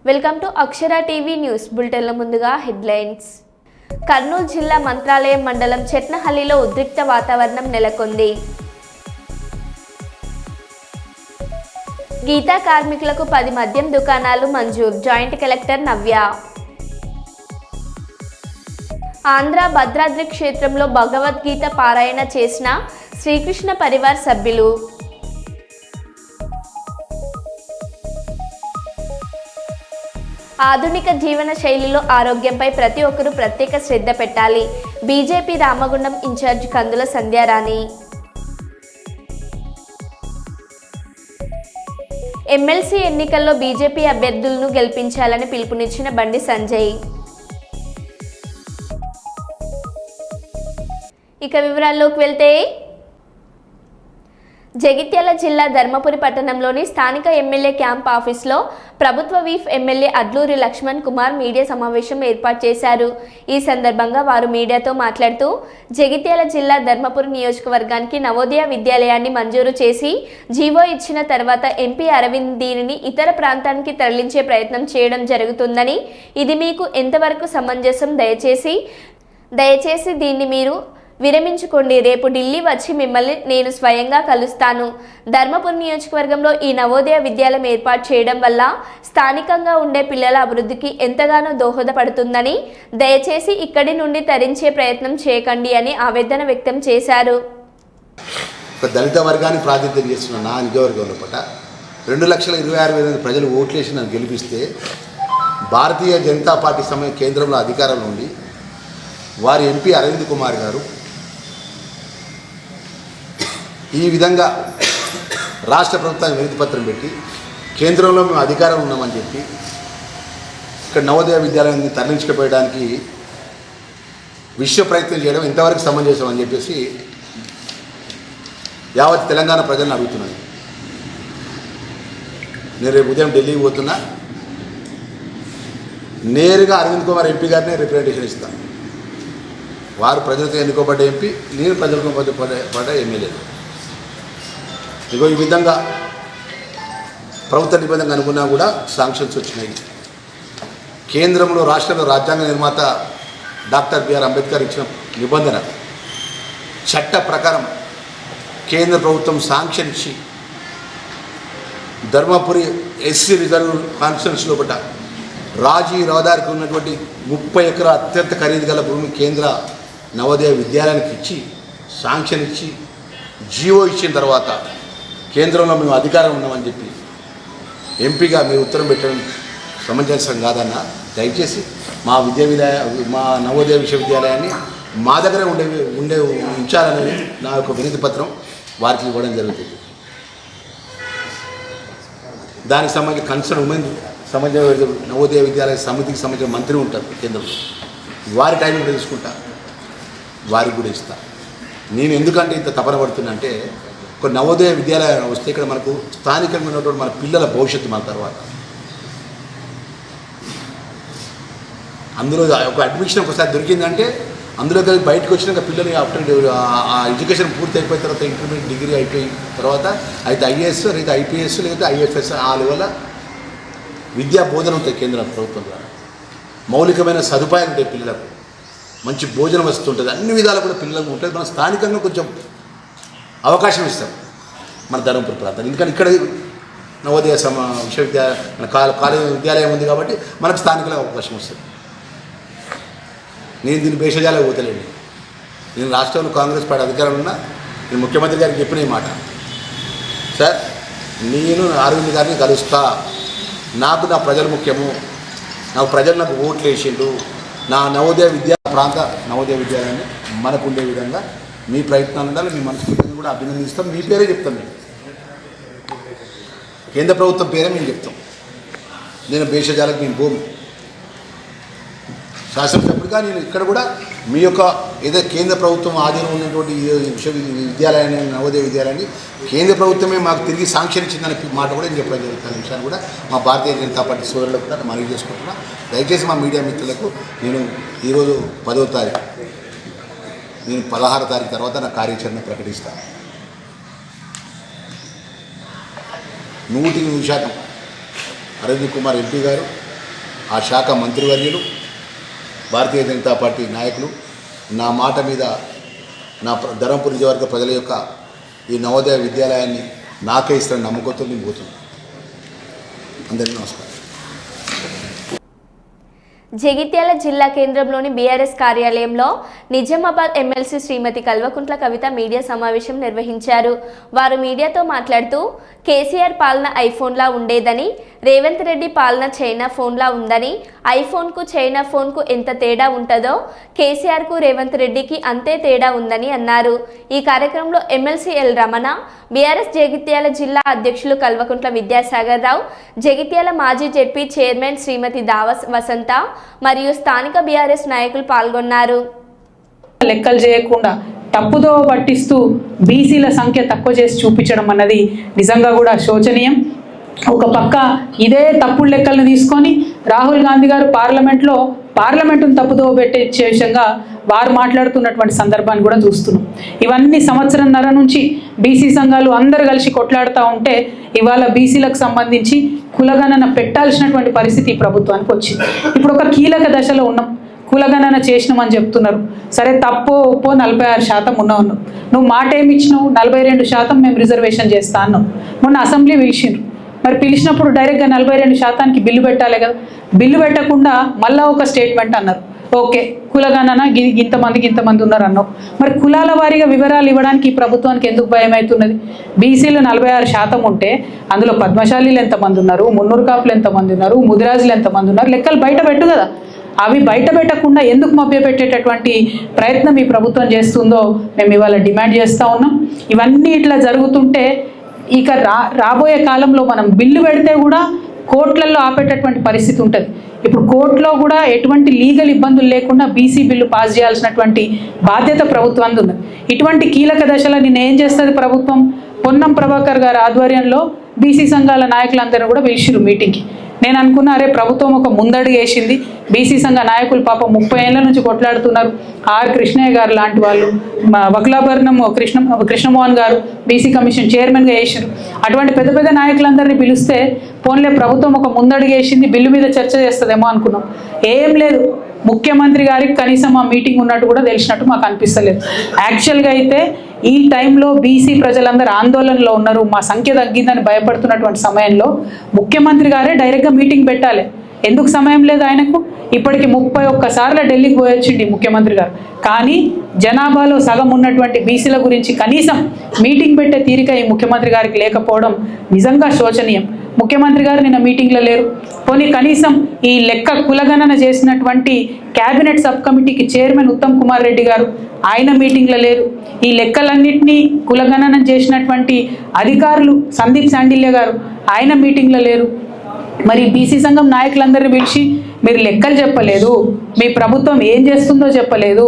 Welcome to Akshara TV news బులెటిన్ల ముందుగా headlines. Kurnool జిల్లా మంత్రాలయం మండలం చెట్నహల్లిలో ఉద్రిక్త వాతావరణం నెలకొంది. గీతా కార్మికులకు 10 మద్యం దుకాణాలు మంజూరు, జాయింట్ కలెక్టర్ నవ్య. ఆంధ్ర భద్రాద్రి క్షేత్రంలో భగవద్గీత పారాయణ చేసిన శ్రీకృష్ణ పరివార్ సభ్యులు. ఆధునిక జీవన శైలిలో ఆరోగ్యంపై ప్రతి ఒక్కరూ ప్రత్యేక శ్రద్ధ పెట్టాలి. బీజేపీ రామగుండం ఇన్ఛార్జ్ కందుల సంధ్యారాణి. ఎమ్మెల్సీ ఎన్నికల్లో బీజేపీ అభ్యర్థులను గెలిపించాలని పిలుపునిచ్చిన బండి సంజయ్. ఇక వివరాల్లోకి వెళ్తే, జగిత్యాల జిల్లా ధర్మపురి పట్టణంలోని స్థానిక ఎమ్మెల్యే క్యాంప్ ఆఫీస్లో ప్రభుత్వ whip MLA Adluri Laxman Kumar media సమావేశం ఏర్పాటు చేశారు. ఈ సందర్భంగా వారు మీడియాతో మాట్లాడుతూ, జగిత్యాల జిల్లా ధర్మపురి నియోజకవర్గానికి నవోదయ విద్యాలయాన్ని మంజూరు చేసి జీవో ఇచ్చిన తర్వాత ఎంపీ అరవింద్ దీనిని ఇతర ప్రాంతానికి తరలించే ప్రయత్నం చేయడం జరుగుతుందని, ఇది మీకు ఎంతవరకు సమంజసం? దయచేసి దీన్ని మీరు విరమించుకోండి. రేపు ఢిల్లీ వచ్చి మిమ్మల్ని నేను స్వయంగా కలుస్తాను. ధర్మపురి నియోజకవర్గంలో ఈ నవోదయ విద్యాలయం ఏర్పాటు చేయడం వల్ల స్థానికంగా ఉండే పిల్లల అభివృద్ధికి ఎంతగానో దోహదపడుతుందని, దయచేసి ఇక్కడి నుండి తరించే ప్రయత్నం చేయకండి అని ఆవేదన వ్యక్తం చేశారు. దళిత వర్గాన్ని ప్రాతినిధ్యం చేస్తున్న నా నియోజకవర్గంలో పట 2,26,000 ప్రజలు ఓట్లేసి నన్ను గెలిపిస్తే భారతీయ జనతా పార్టీ కేంద్రంలో అధికారంలో ఉండి వారి ఎంపీ అరవింద్ కుమార్ గారు ఈ విధంగా రాష్ట్ర ప్రభుత్వానికి వినతిపత్రం పెట్టి కేంద్రంలో మేము అధికారం ఉన్నామని చెప్పి ఇక్కడ నవోదయ విద్యాలయాన్ని తరలించకపోయడానికి విశ్వ ప్రయత్నం చేయడం ఎంతవరకు సమంజసం అని చెప్పేసి యావత్ తెలంగాణ ప్రజలను అడుగుతున్నాను. నేను రేపు ఉదయం ఢిల్లీకి పోతున్నా. నేరుగా అరవింద్ కుమార్ ఎంపీ గారినే రిప్రజెంటేషన్ ఇస్తాను. వారు ప్రజలతో ఎన్నుకోబడ్డ ఎంపీ, నేను ప్రజలకు పడ్డ ఎమ్మెల్యే. ఇగో ఈ విధంగా ప్రభుత్వ నిబంధనకు అనుకున్నా కూడా శాంక్షన్స్ వచ్చినాయి. కేంద్రంలో రాష్ట్రంలో రాజ్యాంగ నిర్మాత డాక్టర్ బిఆర్ అంబేద్కర్ ఇచ్చిన నిబంధన చట్ట ప్రకారం కేంద్ర ప్రభుత్వం శాంక్షన్ ఇచ్చి ధర్మపురి ఎస్సీ రిజర్వ్ కాన్స్టిట్యున్సీలో పడ్డ రాజీ రహదారికి ఉన్నటువంటి 30 ఎకరాల అత్యంత ఖరీదు గల భూమి కేంద్ర నవోదయ విద్యాలయానికి ఇచ్చి శాంక్షన్ ఇచ్చి జీవో ఇచ్చిన తర్వాత కేంద్రంలో మేము అధికారం ఉన్నామని చెప్పి ఎంపీగా మీరు ఉత్తరం పెట్టడం సమంజసం కాదన్న. దయచేసి మా నవోదయ విశ్వవిద్యాలయాన్ని మా దగ్గరే ఉండే ఉంచాలనేది నా యొక్క వినతి పత్రం వారికి ఇవ్వడం జరుగుతుంది. దానికి సంబంధించి కన్సర్న్ ఉమెన్ నవోదయ విద్యాలయ సమితికి సంబంధించిన మంత్రి ఉంటారు కేంద్రంలో, వారి టైం కూడా తీసుకుంటా, వారికి కూడా ఇస్తా. నేను ఎందుకంటే ఇంత తపన పడుతున్నా అంటే, ఒక నవోదయ విద్యాలయం వస్తే ఇక్కడ మనకు స్థానికంగా ఉన్నటువంటి మన పిల్లల భవిష్యత్తు మన తర్వాత అందులో ఒక అడ్మిషన్ ఒకసారి దొరికిందంటే అందులో కలిసి బయటకు వచ్చినాక పిల్లలు ఆఫ్టర్ ఆ ఎడ్యుకేషన్ పూర్తి అయిపోయిన తర్వాత ఇంటర్మీడియట్ డిగ్రీ అయిపోయిన తర్వాత అయితే ఐఏఎస్ లేదా ఐపీఎస్ లేదా ఐఎఫ్ఎస్ ఆ లెవెల్ విద్యా బోధన ఉంటుంది కేంద్ర ప్రభుత్వం ద్వారా. మౌలికమైన సదుపాయాలు ఉంటాయి పిల్లలకు, మంచి భోజనం వస్తుంటుంది, అన్ని విధాలు కూడా పిల్లలకు ఉంటుంది. మనం స్థానికంగా కొంచెం అవకాశం ఇస్తాం మన ధర్మపురి ప్రాంతం. ఎందుకంటే ఇక్కడ నవోదయ విశ్వవిద్యాలయం మన కాలేజీ విద్యాలయం ఉంది కాబట్టి మనకు స్థానికంగా అవకాశం వస్తుంది. నేను దీన్ని భేషజాలకు పోతలేండి. నేను రాష్ట్రంలో కాంగ్రెస్ పార్టీ అధికారంలో ఉన్నా. నేను ముఖ్యమంత్రి గారికి చెప్పిన ఈ మాట, సార్ నేను అరవింద్ గారిని కలుస్తా, నాకు నా ప్రజలు ముఖ్యము, నాకు ఓట్లు వేసిండు, నా నవోదయ నవోదయ విద్యాలయాన్ని మనకు ఉండే విధంగా మీ ప్రయత్నాలు ఉండాలి. మీ మనస్ఫూర్తిని కూడా అభినందిస్తాం. మీ పేరే చెప్తాం, మేము కేంద్ర ప్రభుత్వం పేరే మేము చెప్తాం. నేను భేషజాలకు నేను భూమి శాసనసభ్యుడిగా నేను ఇక్కడ కూడా మీ యొక్క ఏదైతే కేంద్ర ప్రభుత్వం ఆధీనం ఉన్నటువంటి విశ్వవిద్యాలయాన్ని నవోదయ విద్యాలయాన్ని కేంద్ర ప్రభుత్వమే మాకు తిరిగి శాంక్షన్ ఇచ్చిందనే మాట కూడా నేను చెప్పడం జరుగుతుంది. విషయాన్ని కూడా మా భారతీయ జనతా పార్టీ సోదరులకు కూడా మనవి చేసుకుంటున్నా. దయచేసి మా మీడియా మిత్రులకు నేను ఈరోజు 10వ తారీఖు, నేను 16వ తారీఖు తర్వాత నా కార్యాచరణ ప్రకటిస్తాను. 100% అరవింద్ కుమార్ ఎంపీ గారు ఆ శాఖ మంత్రివర్యులు, భారతీయ జనతా పార్టీ నాయకులు నా మాట మీద నా ధర్మపురి నియోజకవర్గ ప్రజల యొక్క ఈ నవోదయ విద్యాలయాన్ని నాకే ఇస్తారని నమ్మకంతో నేను పోతున్నాను. అందరికీ నమస్కారం. జగిత్యాల జిల్లా కేంద్రంలోని బీఆర్ఎస్ కార్యాలయంలో నిజామాబాద్ ఎమ్మెల్సీ శ్రీమతి కల్వకుంట్ల కవిత మీడియా సమావేశం నిర్వహించారు. వారు మీడియాతో మాట్లాడుతూ కేసీఆర్ పాలన ఐఫోన్లా ఉండేదని, రేవంత్ రెడ్డి పాలన చైనా ఫోన్లా ఉందని, ఐఫోన్కు చైనా ఫోన్కు ఎంత తేడా ఉంటుందో కేసీఆర్కు రేవంత్ రెడ్డికి అంతే తేడా ఉందని అన్నారు. ఈ కార్యక్రమంలో MLC L Ramana, BRS Jagtial జిల్లా అధ్యక్షులు కల్వకుంట్ల విద్యాసాగర్ రావు, జగిత్యాల మాజీ జెడ్పీ చైర్మన్ శ్రీమతి దావస్ వసంత మరియు స్థానిక బీఆర్ఎస్ నాయకులు పాల్గొన్నారు. లెక్కలు చేయకుండా తప్పుదో పట్టిస్తూ బీసీల సంఖ్య తక్కువ చేసి చూపించడం అన్నది నిజంగా కూడా శోచనీయం. ఒక పక్క ఇదే తప్పుడు లెక్కలను తీసుకొని రాహుల్ గాంధీ గారు పార్లమెంటును తప్పుదో పెట్టే విషయంగా వారు మాట్లాడుతున్నటువంటి సందర్భాన్ని కూడా చూస్తున్నాం. ఇవన్నీ సంవత్సరంన్నర నుంచి బీసీ సంఘాలు అందరు కలిసి కొట్లాడుతూ ఉంటే ఇవాళ బీసీలకు సంబంధించి కులగణన పెట్టాల్సినటువంటి పరిస్థితి ఈ ప్రభుత్వానికి వచ్చింది. ఇప్పుడు ఒక కీలక దశలో ఉన్నాం. కులగణన చేసినామని చెప్తున్నారు. సరే, తప్పో ఒప్పో 46% ఉన్నావు. నువ్వు మాట ఏమి ఇచ్చినావు? 42% మేము రిజర్వేషన్ చేస్తా అన్నావు. మొన్న అసెంబ్లీ పిలిచిండ్రు. మరి పిలిచినప్పుడు డైరెక్ట్గా 42%కి బిల్లు పెట్టాలి కదా. బిల్లు పెట్టకుండా మళ్ళా ఒక స్టేట్మెంట్ అన్నారు. ఓకే, కులగణన ఇంతమంది ఉన్నారు అన్నావు. మరి కులాల వారీగా వివరాలు ఇవ్వడానికి ఈ ప్రభుత్వానికి ఎందుకు భయం అవుతున్నది? బీసీలు 46% ఉంటే అందులో పద్మశాలీలు ఎంతమంది ఉన్నారు, మున్నూరు కాపులు ఎంతమంది ఉన్నారు, ముదిరాజులు ఎంతమంది ఉన్నారు, లెక్కలు బయట పెట్టు కదా. అవి బయట పెట్టకుండా ఎందుకు మభ్యపెట్టేటటువంటి ప్రయత్నం ఈ ప్రభుత్వం చేస్తుందో మేము ఇవాళ డిమాండ్ చేస్తూ ఉన్నాం. ఇవన్నీ ఇట్లా జరుగుతుంటే ఇక రాబోయే కాలంలో మనం బిల్లు పెడితే కూడా కోర్టులలో ఆపేటటువంటి పరిస్థితి ఉంటుంది. ఇప్పుడు కోర్టులో కూడా ఎటువంటి లీగల్ ఇబ్బందులు లేకుండా బీసీ బిల్లు పాస్ చేయాల్సినటువంటి బాధ్యత ప్రభుత్వానికి ఉంది. ఇటువంటి కీలక దశలో నిన్న ఏం చేస్తుంది ప్రభుత్వం? పొన్నం ప్రభాకర్ గారి ఆధ్వర్యంలో బీసీ సంఘాల నాయకులందరూ కూడా పిలిచిరు మీటింగ్కి. నేను అనుకున్నా, అరే ప్రభుత్వం ఒక ముందడుగు వేసింది. బీసీ సంఘ నాయకులు పాపం 30 ఏళ్ల నుంచి కొట్లాడుతున్నారు. ఆర్ కృష్ణయ్య గారు లాంటి వాళ్ళు, వకులాభరణం కృష్ణమోహన్ గారు బీసీ కమిషన్ చైర్మన్గా వేసారు. అటువంటి పెద్ద పెద్ద నాయకులందరినీ పిలిస్తే పోన్లే ప్రభుత్వం ఒక ముందడుగు వేసింది, బిల్లు మీద చర్చ చేస్తుందేమో అనుకున్నాం. ఏం లేదు, ముఖ్యమంత్రి గారికి కనీసం ఆ మీటింగ్ ఉన్నట్టు కూడా తెలిసినట్టు మాకు అనిపిస్తలేదు. యాక్చువల్గా అయితే ఈ టైంలో బీసీ ప్రజలందరూ ఆందోళనలో ఉన్నారు, మా సంఖ్య తగ్గిందని భయపడుతున్నటువంటి సమయంలో ముఖ్యమంత్రి గారే డైరెక్ట్గా మీటింగ్ పెట్టాలి. ఎందుకు సమయం లేదు ఆయనకు? ఇప్పటికి 31 సార్లు ఢిల్లీకి పోయొచ్చింది ముఖ్యమంత్రి గారు. కానీ జనాభాలో సగం ఉన్నటువంటి బీసీల గురించి కనీసం మీటింగ్ పెట్టే తీరిక ఈ ముఖ్యమంత్రి గారికి లేకపోవడం నిజంగా శోచనీయం. ముఖ్యమంత్రి గారు నిన్న మీటింగ్లో లేరు. పోనీ కనీసం ఈ లెక్క కులగణన చేసినటువంటి క్యాబినెట్ సబ్ కమిటీకి చైర్మన్ ఉత్తమ్ కుమార్ రెడ్డి గారు, ఆయన మీటింగ్లో లేరు. ఈ లెక్కలన్నింటినీ కులగణన చేసినటువంటి అధికారులు సందీప్ శాండిల్య గారు, ఆయన మీటింగ్లో లేరు. మరి బీసీ సంఘం నాయకులందరినీ పిలిచి మీరు లెక్కలు చెప్పలేదు, మీ ప్రభుత్వం ఏం చేస్తుందో చెప్పలేదు,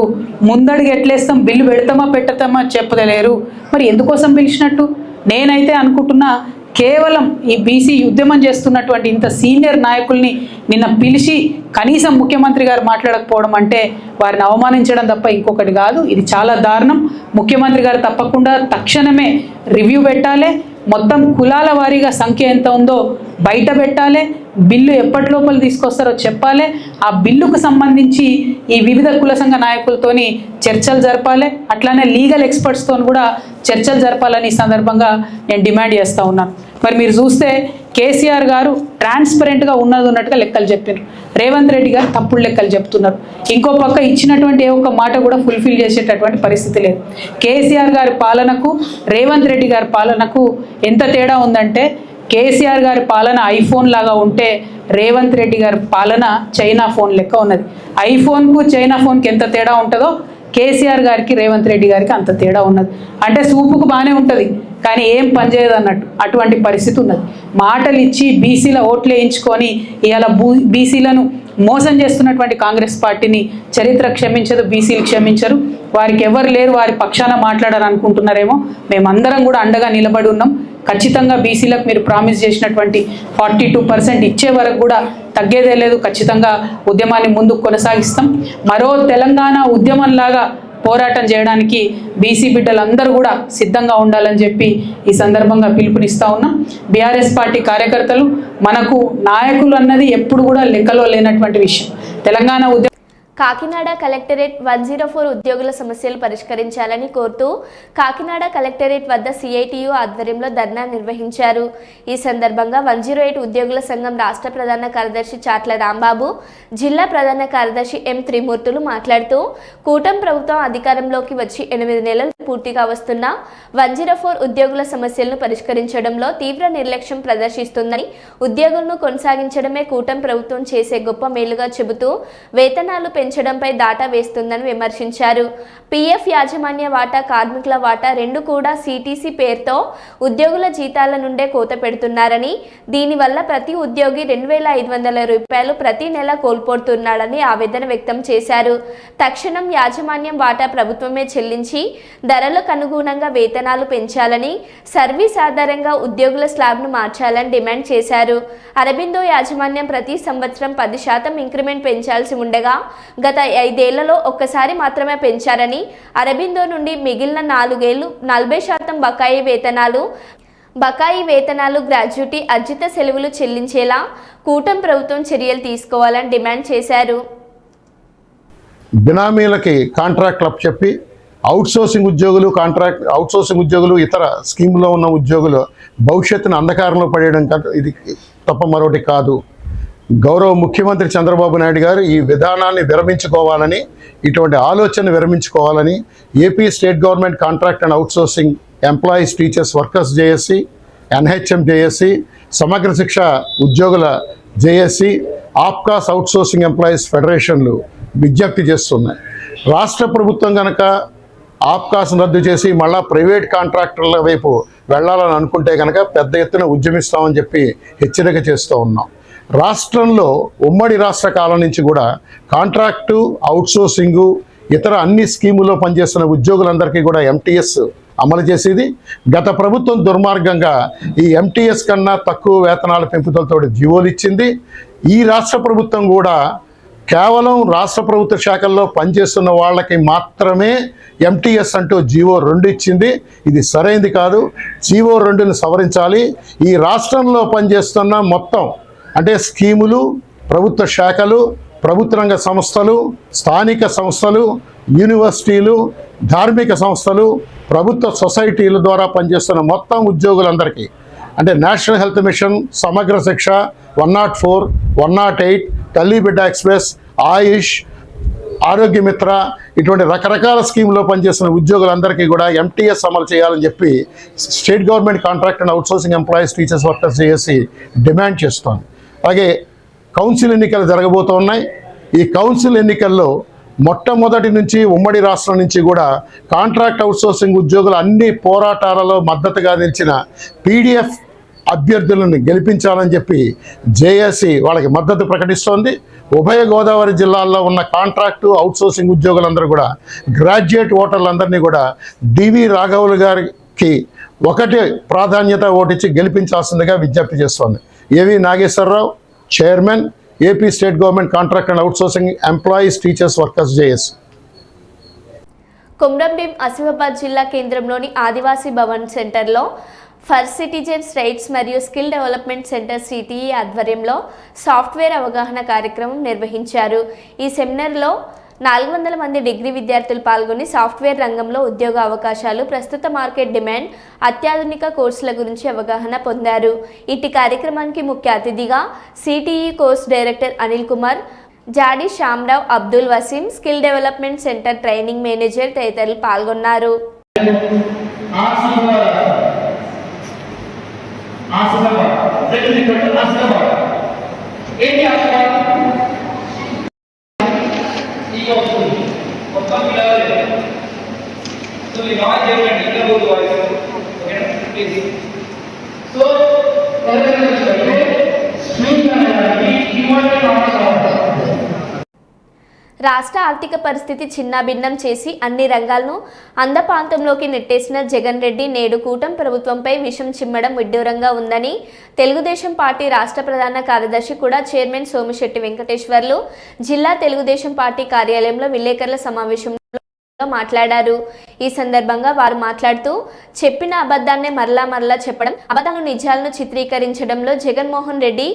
ముందడుగు ఎట్లేస్తాం, బిల్లు పెడతామా పెట్టతామా చెప్పలేరు. మరి ఎందుకోసం పిలిచినట్టు? నేనైతే అనుకుంటున్నా, కేవలం ఈ బీసీ ఉద్యమం చేస్తున్నటువంటి ఇంత సీనియర్ నాయకుల్ని నిన్న పిలిచి కనీసం ముఖ్యమంత్రి గారు మాట్లాడకపోవడం అంటే వారిని అవమానించడం తప్ప ఇంకొకటి కాదు. ఇది చాలా దారుణం. ముఖ్యమంత్రి గారు తప్పకుండా తక్షణమే రివ్యూ పెట్టాలి. మొత్తం కులాల వారీగా సంఖ్య ఎంత ఉందో బయట పెట్టాలి. బిల్లు ఎప్పటి లోపల తీసుకొస్తారో చెప్పాలి. ఆ బిల్లుకు సంబంధించి ఈ వివిధ కుల సంఘ నాయకులతోని చర్చలు జరపాలి. అట్లానే లీగల్ ఎక్స్పర్ట్స్తో కూడా చర్చలు జరపాలని ఈ సందర్భంగా నేను డిమాండ్ చేస్తూ ఉన్నాను. మరి మీరు చూస్తే కేసీఆర్ గారు ట్రాన్స్పరెంట్గా ఉన్నట్టుగా లెక్కలు చెప్పారు. రేవంత్ రెడ్డి గారు తప్పుడు లెక్కలు చెప్తున్నారు. ఇంకో పక్క ఇచ్చినటువంటి ఏ ఒక్క మాట కూడా ఫుల్ఫిల్ చేసేటటువంటి పరిస్థితి లేదు. కేసీఆర్ గారి పాలనకు రేవంత్ రెడ్డి గారి పాలనకు ఎంత తేడా ఉందంటే, కేసీఆర్ గారి పాలన ఐఫోన్ లాగా ఉంటే రేవంత్ రెడ్డి గారి పాలన చైనా ఫోన్ లెక్క ఉన్నది. ఐఫోన్కు చైనా ఫోన్కి ఎంత తేడా ఉంటుందో కేసీఆర్ గారికి రేవంత్ రెడ్డి గారికి అంత తేడా ఉన్నది. అంటే సూపుకు బాగానే ఉంటుంది కానీ ఏం పనిచేయదు అన్నట్టు అటువంటి పరిస్థితి ఉన్నది. మాటలు ఇచ్చి బీసీల ఓట్లు వేయించుకొని ఇవాళ బీసీలను మోసం చేస్తున్నటువంటి కాంగ్రెస్ పార్టీని చరిత్ర క్షమించదు, బీసీలు క్షమించరు. వారికి ఎవరు లేరు, వారి పక్షాన మాట్లాడాలనుకుంటున్నారేమో. మేమందరం కూడా అండగా నిలబడి ఉన్నాం. ఖచ్చితంగా బీసీలకు మీరు ప్రామిస్ చేసినటువంటి 42% ఇచ్చే వరకు కూడా తగ్గేదే లేదు. ఖచ్చితంగా ఉద్యమాన్ని ముందుకు కొనసాగిస్తాం. మరో తెలంగాణ ఉద్యమంలాగా పోరాటం చేయడానికి బీసీ బిడ్డలందరూ కూడా సిద్ధంగా ఉండాలని చెప్పి ఈ సందర్భంగా పిలుపునిస్తా ఉన్నాం. బీఆర్ఎస్ పార్టీ కార్యకర్తలు మనకు నాయకులు అన్నది ఎప్పుడు కూడా లెక్కలో లేనటువంటి విషయం. తెలంగాణ కాకినాడ కలెక్టరేట్ 104 ఉద్యోగుల సమస్యలు పరిష్కరించాలని కోరుతూ కాకినాడ కలెక్టరేట్ వద్ద సిఐటియు ఆధ్వర్యంలో ధర్నా నిర్వహించారు. ఈ సందర్భంగా 108 ఉద్యోగుల సంఘం రాష్ట్ర ప్రధాన కార్యదర్శి చాట్ల రాంబాబు, జిల్లా ప్రధాన కార్యదర్శి ఎం త్రిమూర్తులు మాట్లాడుతూ కూటమి ప్రభుత్వం అధికారంలోకి వచ్చి 8 నెలలు పూర్తిగా వస్తున్న 104 ఉద్యోగుల సమస్యలను పరిష్కరించడంలో తీవ్ర నిర్లక్ష్యం ప్రదర్శిస్తుందని, ఉద్యోగులను కొనసాగించడమే కూటమి ప్రభుత్వం చేసే గొప్ప మేలుగా చెబుతూ వేతనాలు పెంచడంపై దాటా వేస్తుందని విమర్శించారు. పీఎఫ్ యాజమాన్య వాటా, కార్మికుల వాటా రెండు కూడా సిటీసీ పేరుతో ఉద్యోగుల జీతాల నుండే కోత పెడుతున్నారని, దీనివల్ల ప్రతి ఉద్యోగి 2,500 రూపాయలు ప్రతి నెల కోల్పోతున్నాడని ఆవేదన వ్యక్తం చేశారు. తక్షణం యాజమాన్యం వాటా ప్రభుత్వమే చెల్లించి ధరలకు అనుగుణంగా వేతనాలు పెంచాలని, సర్వీస్ ఆధారంగా ఉద్యోగుల స్లాబ్ను మార్చాలని డిమాండ్ చేశారు. అరబిందో యాజమాన్యం ప్రతి సంవత్సరం 10% ఇంక్రిమెంట్ పెంచాల్సి ఉండగా గత 5 ఏళ్లలో ఒక్కసారి మాత్రమే పెంచారని, అరబిందో నుండి మిగిలిన 4 ఏళ్లు 40% బకాయి వేతనాలు, గ్రాడ్యుటీ, అర్జిత సెలవులు చెల్లించేలా కూటమి ప్రభుత్వం చర్యలు తీసుకోవాలని డిమాండ్ చేశారు. బినామీలకి కాంట్రాక్ట్లు చెప్పి అవుట్సోర్సింగ్ ఉద్యోగులు ఇతర స్కీమ్లో ఉన్న ఉద్యోగులు భవిష్యత్తును అంధకారంలో పడేయడం ఇది తప్ప మరొకటి కాదు. గౌరవ ముఖ్యమంత్రి చంద్రబాబు నాయుడు గారు ఈ విధానాన్ని విరమించుకోవాలని, ఇటువంటి ఆలోచన విరమించుకోవాలని AP state government contract and outsourcing employees teachers workers JAC, NHM JAC, Samagra Shiksha ఉద్యోగుల జేఏసీ, ఆప్కాస్ అవుట్సోర్సింగ్ ఎంప్లాయీస్ ఫెడరేషన్లు విజ్ఞప్తి చేస్తున్నాయి. రాష్ట్ర ప్రభుత్వం కనుక ఆప్కాస్ను రద్దు చేసి మళ్ళా ప్రైవేట్ కాంట్రాక్టర్ల వైపు వెళ్ళాలని అనుకుంటే కనుక పెద్ద ఎత్తున ఉద్యమిస్తామని చెప్పి హెచ్చరిక చేస్తూ ఉన్నాం. రాష్ట్రంలో ఉమ్మడి రాష్ట్ర కాలం నుంచి కూడా కాంట్రాక్టు, అవుట్సోర్సింగు, ఇతర అన్ని స్కీముల్లో పనిచేస్తున్న ఉద్యోగులందరికీ కూడా ఎంటీఎస్ అమలు చేసేది. గత ప్రభుత్వం దుర్మార్గంగా ఈ ఎంటీఎస్ కన్నా తక్కువ వేతనాల పెంపుదలతో జీవోలు ఇచ్చింది. ఈ రాష్ట్ర ప్రభుత్వం కూడా కేవలం రాష్ట్ర ప్రభుత్వ శాఖల్లో పనిచేస్తున్న వాళ్ళకి మాత్రమే ఎంటీఎస్ అంటూ జీవో 2 ఇచ్చింది. ఇది సరైనది కాదు. జీవో 2ని సవరించాలి. ఈ రాష్ట్రంలో పనిచేస్తున్న మొత్తం అంటే స్కీములు, ప్రభుత్వ శాఖలు, ప్రభుత్వ రంగ సంస్థలు, స్థానిక సంస్థలు, యూనివర్సిటీలు, ధార్మిక సంస్థలు, ప్రభుత్వ సొసైటీల ద్వారా పనిచేస్తున్న మొత్తం ఉద్యోగులందరికీ అంటే నేషనల్ హెల్త్ మిషన్, సమగ్ర శిక్ష, 104, 108, తల్లి బిడ్డ ఎక్స్ప్రెస్, ఆయుష్, ఆరోగ్య మిత్ర ఇటువంటి రకరకాల స్కీమ్లో పనిచేస్తున్న ఉద్యోగులందరికీ కూడా ఎంటీఎస్ అమలు చేయాలని చెప్పి state government contract and outsourcing employees teachers workers చేసి డిమాండ్ చేస్తోంది. అలాగే కౌన్సిల్ ఎన్నికలు జరగబోతున్నాయి. ఈ కౌన్సిల్ ఎన్నికల్లో మొట్టమొదటి నుంచి ఉమ్మడి రాష్ట్రం నుంచి కూడా కాంట్రాక్ట్ అవుట్సోర్సింగ్ ఉద్యోగులు అన్ని పోరాటాలలో మద్దతుగా నిలిచిన పీడీఎఫ్ అభ్యర్థులను గెలిపించాలని చెప్పి జేఏసీ వాళ్ళకి మద్దతు ప్రకటిస్తోంది. ఉభయ గోదావరి జిల్లాల్లో ఉన్న కాంట్రాక్టు, అవుట్సోర్సింగ్ ఉద్యోగులందరూ కూడా గ్రాడ్యుయేట్ ఓటర్లందరినీ కూడా డివి రాఘవులు గారికి ఒకటి ప్రాధాన్యత ఓటిచ్చి గెలిపించాల్సిందిగా విజ్ఞప్తి చేస్తోంది. AV Nageswara Rao, chairman, AP state government contract and outsourcing employees teachers workers JAC. Komaram Bheem Asifabad జిల్లా కేంద్రంలోని ఆదివాసీ భవన్ సెంటర్లో ఫర్ సిటిజన్స్ రైట్స్ మరియు స్కిల్ డెవలప్మెంట్ సెంటర్ సిటిఈ ఆధ్వర్యంలో సాఫ్ట్వేర్ అవగాహన కార్యక్రమం నిర్వహించారు. ఈ సెమినార్లో 400 మంది డిగ్రీ విద్యార్థులు పాల్గొని సాఫ్ట్వేర్ రంగంలో ఉద్యోగ అవకాశాలు, ప్రస్తుత మార్కెట్ డిమాండ్, అత్యాధునిక కోర్సుల గురించి అవగాహన పొందారు. ఇటు కార్యక్రమానికి ముఖ్య అతిథిగా CTE course director Anil Kumar, Jadi Shyamrao, Abdul Waseem, skill development centre training manager తదితరులు పాల్గొన్నారు. రాష్ట్ర ఆర్థిక పరిస్థితి చిన్నాభిన్నం చేసి అన్ని రంగాలను అందపాంతంలోకి నెట్టేసిన జగన్ రెడ్డి నేడు కూటమి ప్రభుత్వంపై విషం చిమ్మడం విడ్డూరంగా ఉందని తెలుగుదేశం పార్టీ రాష్ట్ర ప్రధాన కార్యదర్శి కూడా చైర్మన్ సోమిశెట్టి వెంకటేశ్వర్లు జిల్లా తెలుగుదేశం పార్టీ కార్యాలయంలో విలేకరుల సమావేశంలో మాట్లాడారు. ఈ సందర్భంగా వారు మాట్లాడుతూ చెప్పిన అబద్ధాన్నే మరలా చెప్పడం, అబద్ధాలను నిజాలను చిత్రీకరించడంలో జగన్మోహన్ రెడ్డి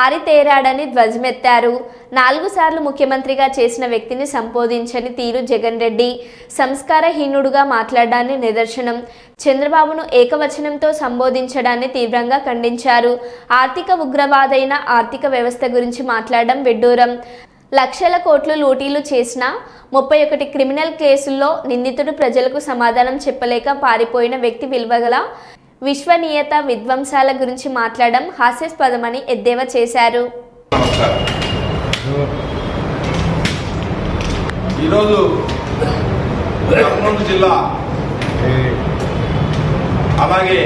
ఆరితేరాడని ధ్వజమెత్తారు. 4 సార్లు ముఖ్యమంత్రిగా చేసిన వ్యక్తిని సంబోధించని తీరు జగన్ రెడ్డి సంస్కారహీనుడుగా మాట్లాడడాన్ని నిదర్శనం. చంద్రబాబును ఏకవచనంతో సంబోధించడాన్ని తీవ్రంగా ఖండించారు. ఆర్థిక ఉగ్రవాదైన ఆర్థిక వ్యవస్థ గురించి మాట్లాడడం విడ్డూరం. లక్షల కోట్లు లూటీలు చేసిన 31 క్రిమినల్ కేసుల్లో నిందితుడు ప్రజలకు సమాధానం చెప్పలేక పారిపోయిన వ్యక్తి విలువగల విశ్వనీయత విధ్వంసాల గురించి మాట్లాడడం హాస్యాస్పదమని ఎద్దేవా చేశారు. ఈరోజు కర్నూలు జిల్లా అలాగే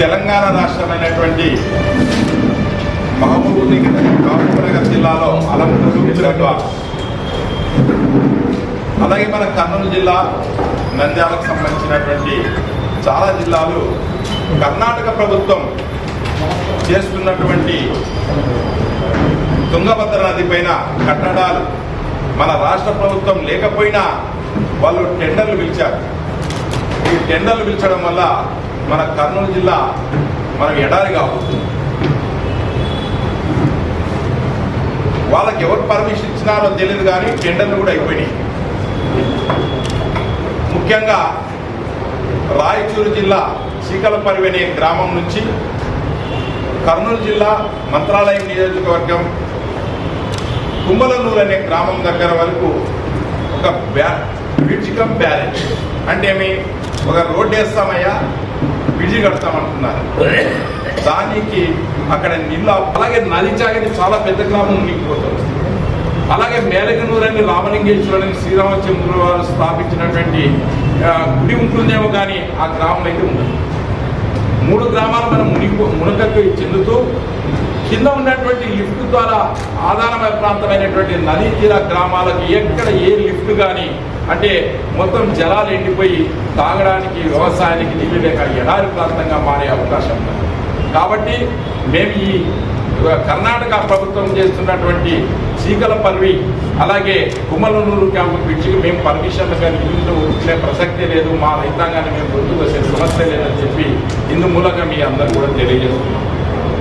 తెలంగాణ రాష్ట్రమైనటువంటి మహబూబ్నగర్ జిల్లాలో అలంకరించినట్టు, అలాగే మన కర్నూలు జిల్లా నంద్యాలకు సంబంధించినటువంటి చాలా జిల్లాలు కర్ణాటక ప్రభుత్వం చేస్తున్నటువంటి తుంగభద్ర నది పైన కట్టడాలు మన రాష్ట్ర ప్రభుత్వం లేకపోయినా వాళ్ళు టెండర్లు పిలిచారు. ఈ టెండర్లు పిలిచడం వల్ల మన కర్నూలు జిల్లా మనం ఎడారిగా అవుతుంది. వాళ్ళకి ఎవరు పర్మిషన్ ఇచ్చినారో తెలియదు, కానీ టెండర్లు కూడా అయిపోయినాయి. ముఖ్యంగా రాయచూరు జిల్లా చీకలపరివి అనే గ్రామం నుంచి కర్నూలు జిల్లా మంత్రాలయం నియోజకవర్గం కుంభలనూరు అనే గ్రామం దగ్గర వరకు ఒక బ్రిడ్జ్ కమ్ బ్యారేజ్ అంటే ఏమి, ఒక రోడ్డు వేస్తామయ్యా బ్రిడ్జి కడతామంటున్నారు. దానికి అక్కడ నీళ్ళు, అలాగే నది చాగని చాలా పెద్ద గ్రామం మునిగిపోతుంది. అలాగే మేలగనూరని రామలింగేశ్వరుని శ్రీరామచంద్రుల వారు స్థాపించినటువంటి గుడి ఉంటుందేమో, కానీ ఆ గ్రామం అయితే ఉండదు. 3 గ్రామాలు మనం మునకకు చెందుతూ కింద ఉన్నటువంటి లిఫ్ట్ ద్వారా ఆధారమైన ప్రాంతమైనటువంటి నదీ తీర గ్రామాలకు ఎక్కడ ఏ లిఫ్ట్ కానీ, అంటే మొత్తం జలాలు ఎండిపోయి తాగడానికి వ్యవసాయానికి నీళ్ళు లేక ఎడారి ప్రాంతంగా మారే అవకాశం ఉంది. కాబట్టి మేము ఈ కర్ణాటక ప్రభుత్వం చేస్తున్నటువంటి చీకలపల్లి అలాగే కుమ్మలనూరు క్యాంపు బ్రిడ్జికి మేము పర్మిషన్లు కానీ ఇల్లు ఉండే ప్రసక్తే లేదు, మా రైతాంగాన్ని మేము గుర్తుకు వచ్చే సమస్య లేదని చెప్పి ఇందు మూలంగా మీ అందరూ కూడా తెలియజేస్తున్నాం.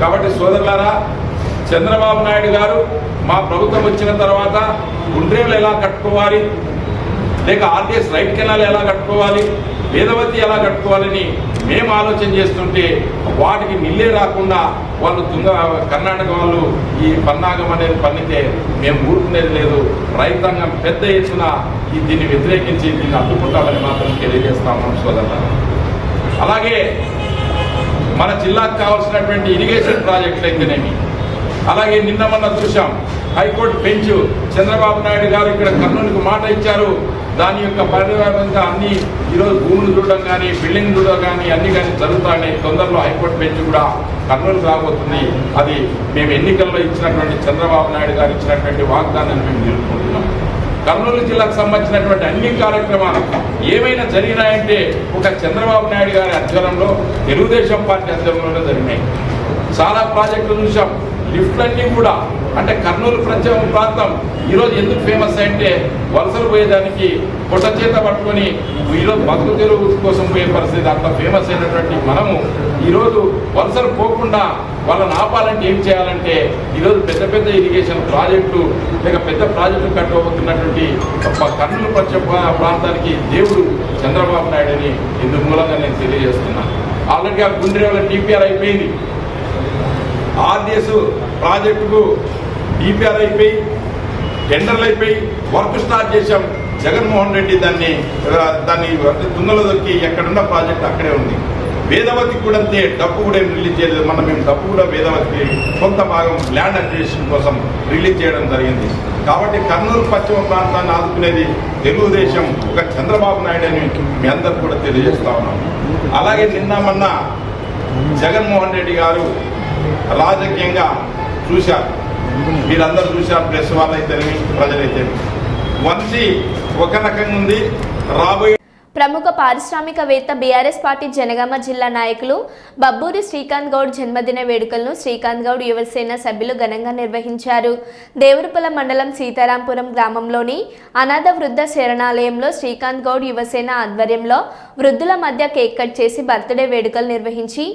కాబట్టి సోదరులారా, చంద్రబాబు నాయుడు గారు మా ప్రభుత్వం వచ్చిన తర్వాత గుండ్రేవులు ఎలా కట్టుకోవాలి, లేక ఆర్టీఎస్ రైట్ కెనాల్ ఎలా కట్టుకోవాలి, వేదవతి ఎలా కట్టుకోవాలని మేము ఆలోచన చేస్తుంటే వాటికి నిల్లే రాకుండా వాళ్ళు కర్ణాటక వాళ్ళు ఈ పన్నాగం అనేది పన్నితే మేము ఊరుకునేది లేదు. రైతాంగం పెద్ద ఎత్తున దీన్ని వ్యతిరేకించి దీన్ని అడ్డుకుంటామని మాత్రం తెలియజేస్తాము సోదరులారా. అలాగే మన జిల్లాకు కావాల్సినటువంటి ఇరిగేషన్ ప్రాజెక్టులు అయితేనేమి, అలాగే నిన్న మొన్న చూసాం హైకోర్టు బెంచ్ చంద్రబాబు నాయుడు గారు ఇక్కడ కర్నూలుకు మాట ఇచ్చారు. దాని యొక్క పరిణామంగా అన్ని ఈరోజు భూములు చూడడం కానీ బిల్డింగ్ చూడడం కానీ అన్ని కానీ జరుగుతాయి. తొందరలో హైకోర్టు బెంచ్ కూడా కర్నూలు రాబోతుంది. అది మేము ఎన్నికల్లో ఇచ్చినటువంటి చంద్రబాబు నాయుడు గారు ఇచ్చినటువంటి వాగ్దానాన్ని మేము నిలుపుకుంటున్నాం. కర్నూలు జిల్లాకు సంబంధించినటువంటి అన్ని కార్యక్రమాలు ఏమైనా జరిగినాయంటే ఒక చంద్రబాబు నాయుడు గారి ఆధ్వర్యంలో, తెలుగుదేశం పార్టీ ఆధ్వర్యంలోనే జరిగినాయి. చాలా ప్రాజెక్టులు చూసాం. లిఫ్ట్లన్నీ కూడా, అంటే కర్నూలు ప్రాంతం ఈరోజు ఎందుకు ఫేమస్ అంటే వలసలు పోయేదానికి పొట్ట చేత పట్టుకొని ఈరోజు బతుకు తెరువు కోసం పోయే పరిస్థితి అంత ఫేమస్ అయినటువంటి మనము ఈరోజు వలసలు పోకుండా వాళ్ళని ఆపాలంటే ఏం చేయాలంటే ఈరోజు పెద్ద పెద్ద ఇరిగేషన్ ప్రాజెక్టులు లేక పెద్ద ప్రాజెక్టులు కట్టుకోబోతున్నటువంటి కర్నూలు ప్రాంతానికి దేవుడు చంద్రబాబు నాయుడు అని ఇందుకు మూలంగా నేను తెలియజేస్తున్నాను. ఆల్రెడీ ఆ గుండ్రేవుల టీపీఆర్ అయిపోయింది. ఆర్డీఎస్ ప్రాజెక్టుకు డిపిఆర్ అయిపోయి టెండర్లు అయిపోయి వర్క్ స్టార్ట్ చేశాం. జగన్మోహన్ రెడ్డి దాన్ని తుంగలో దొరికి ఎక్కడున్న ప్రాజెక్ట్ అక్కడే ఉంది. వేదవతికి కూడా అంతే, డబ్బు కూడా ఏం రిలీజ్ చేయలేదు. మేము డబ్బు కూడా వేదవతికి కొంత భాగం ల్యాండ్ అక్విజిషన్ కోసం రిలీజ్ చేయడం జరిగింది. కాబట్టి కర్నూలు పశ్చిమ ప్రాంతాన్ని ఆదుకునేది తెలుగుదేశం, ఒక చంద్రబాబు నాయుడు అని మీ అందరికి కూడా తెలియజేస్తా ఉన్నాం. అలాగే నిన్న మొన్న జగన్మోహన్ రెడ్డి గారు రాజకీయంగా చూశారు, మీరందరూ చూశారు, ప్రెస్ వాళ్ళైతేనేమి ప్రజలైతేనేమి. వంశీ ఒక రకంగా ఉంది, రాబోయే ప్రముఖ పారిశ్రామికవేత్త బీఆర్ఎస్ పార్టీ జనగామ జిల్లా నాయకులు బబ్బూరి శ్రీకాంత్ గౌడ్ జన్మదిన వేడుకలను శ్రీకాంత్ గౌడ్ యువసేన సభ్యులు ఘనంగా నిర్వహించారు. దేవరపల మండలం సీతారాంపురం గ్రామంలోని అనాథ వృద్ధ శరణాలయంలో శ్రీకాంత్ గౌడ్ యువసేన ఆధ్వర్యంలో వృద్ధుల మధ్య కేక్ కట్ చేసి బర్త్డే వేడుకలు నిర్వహించి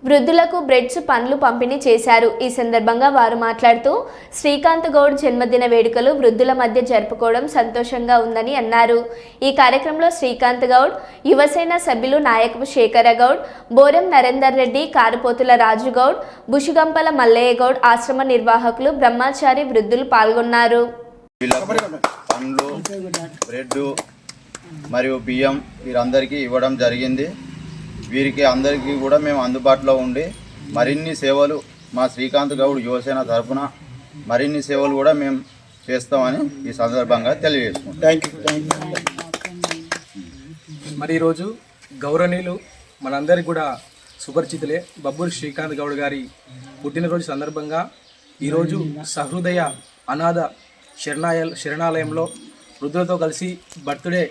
వృద్ధులకు బ్రెడ్స్ పండ్లు పంపిణీ చేశారు. ఈ సందర్భంగా వారు మాట్లాడుతూ శ్రీకాంత్ గౌడ్ జన్మదిన వేడుకలు వృద్ధుల మధ్య జరుపుకోవడం సంతోషంగా ఉందని అన్నారు. ఈ కార్యక్రమంలో శ్రీకాంత్ గౌడ్ యువసేన సభ్యులు నాయకపు శేఖర గౌడ్, బోరం నరేందర్ రెడ్డి, కారుపోతుల రాజు గౌడ్, బుషిగంపల మల్లయ్య గౌడ్, ఆశ్రమ నిర్వాహకులు, బ్రహ్మచారి వృద్ధులు పాల్గొన్నారు. పండ్లు, బ్రెడ్ మరియు బియ్యం వీరందరికీ ఇవ్వడం జరిగింది. వీరికి అందరికీ కూడా మేము అందుబాటులో ఉండి మరిన్ని సేవలు మా శ్రీకాంత్ గౌడ్ యువసేన తరఫున మరిన్ని సేవలు కూడా మేము చేస్తామని ఈ సందర్భంగా తెలియజేసుకుంటాం. మరి ఈరోజు గౌరవనీయులు మనందరికీ కూడా సుపరిచితులే బబ్బూరి శ్రీకాంత్ గౌడ్ గారి పుట్టినరోజు సందర్భంగా ఈరోజు సహృదయ అనాథ శరణాలయంలో వృద్ధులతో కలిసి బర్త్డే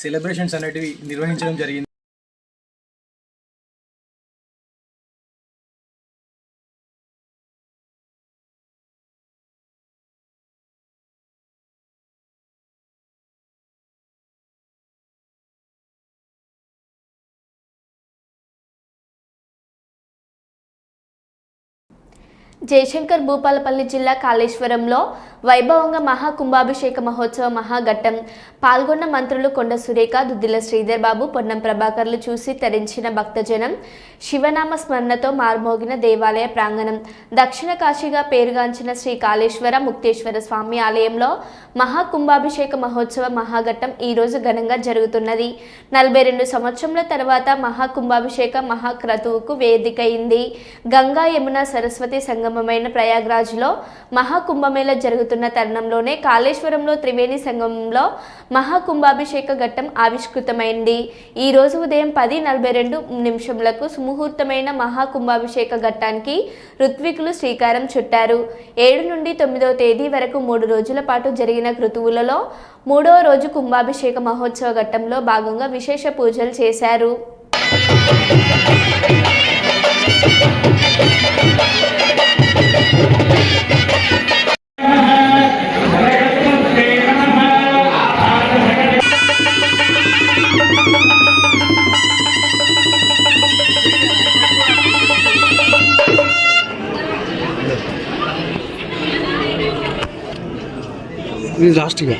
సెలబ్రేషన్స్ అనేటివి నిర్వహించడం జరిగింది. జయశంకర్ భూపాలపల్లి జిల్లా కాళేశ్వరంలో వైభవంగా మహాకుంభాభిషేక మహోత్సవ మహాఘట్టం పాల్గొన్న మంత్రులు కొండ సురేఖ, దుద్దిల శ్రీధర్ బాబు, పొన్నం ప్రభాకర్లు చూసి తరించిన భక్తజనం, శివనామ స్మరణతో మార్మోగిన దేవాలయ ప్రాంగణం. దక్షిణ కాశీగా పేరుగాంచిన శ్రీ కాళేశ్వర ముక్తేశ్వర స్వామి ఆలయంలో మహాకుంభాభిషేక మహోత్సవ మహాఘట్టం ఈరోజు ఘనంగా జరుగుతున్నది. 42 సంవత్సరముల తర్వాత మహాకుంభాభిషేక మహాక్రతువుకు వేదికైంది. గంగా, యమున, సరస్వతి సంగమమైన ప్రయాగ్రాజ్లో మహాకుంభమేళ జరుగుతున్న తరుణంలోనే కాళేశ్వరంలో త్రివేణి సంగమంలో మహాకుంభాభిషేక ఘట్టం ఆవిష్కృతమైంది. ఈ రోజు ఉదయం 10:42 సుముహూర్తమైన మహాకుంభాభిషేక ఘట్టానికి ఋత్వికులు శ్రీకారం చుట్టారు. 7 నుండి 9వ తేదీ వరకు 3 రోజుల పాటు జరిగిన క్రతువులలో 3వ రోజు కుంభాభిషేక మహోత్సవ ఘట్టంలో భాగంగా విశేష పూజలు చేశారు. ఇది లాస్ట్గా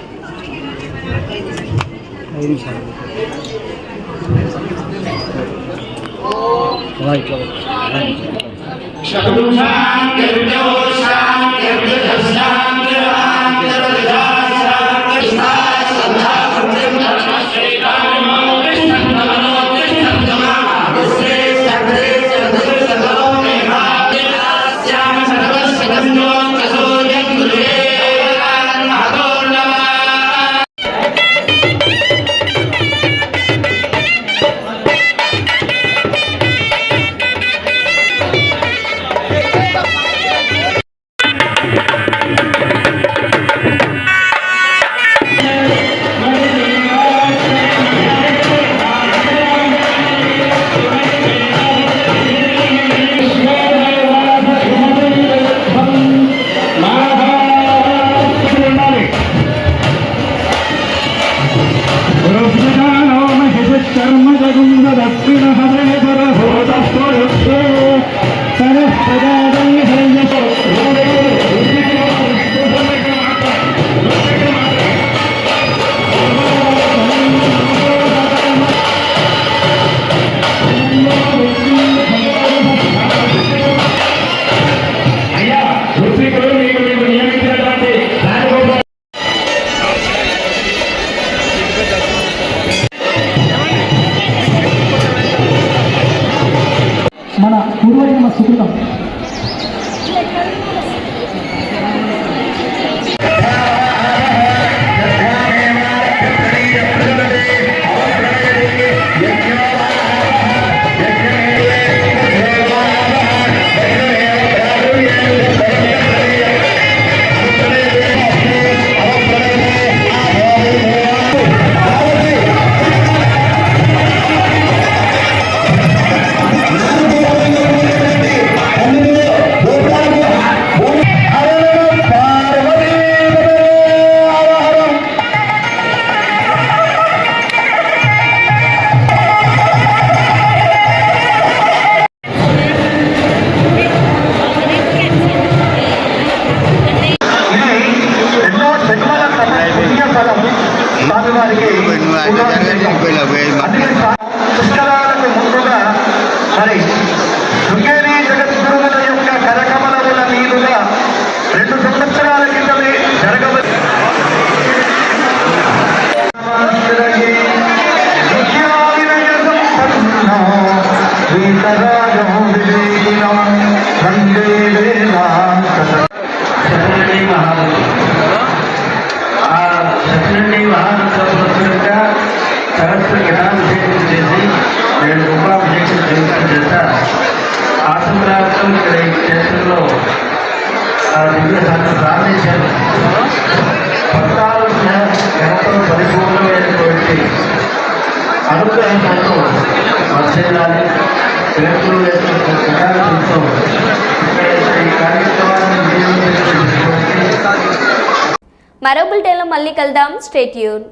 వారికి పుష్కరాలకు ముందుగా మరి శృంగేరి జగద్గురువుల యొక్క కరకమలముల మీదుగా 2 సంవత్సరాల క్రితమే జరగవచ్చు. సరస్సు ఘటాభిషేకం చేసి 7 కుంభాభిషేకం చేస్తా ఆశీర్వాదం ఇక్కడ ఈ క్షేత్రంలో దివ్య శాస్త్రం ప్రార్థించారు. భక్తాలు ఎంతో పరిపూర్ణమైనటువంటి అనుగ్రహంతో వర్షాలని వ్యక్తులు ఘటాభిషేకంతో ఇక్కడ ఈ కార్యక్రమాన్ని వినియోగించినటువంటి మరో బులెటిన్లో మళ్ళీ కలుద్దాం. Stay tune.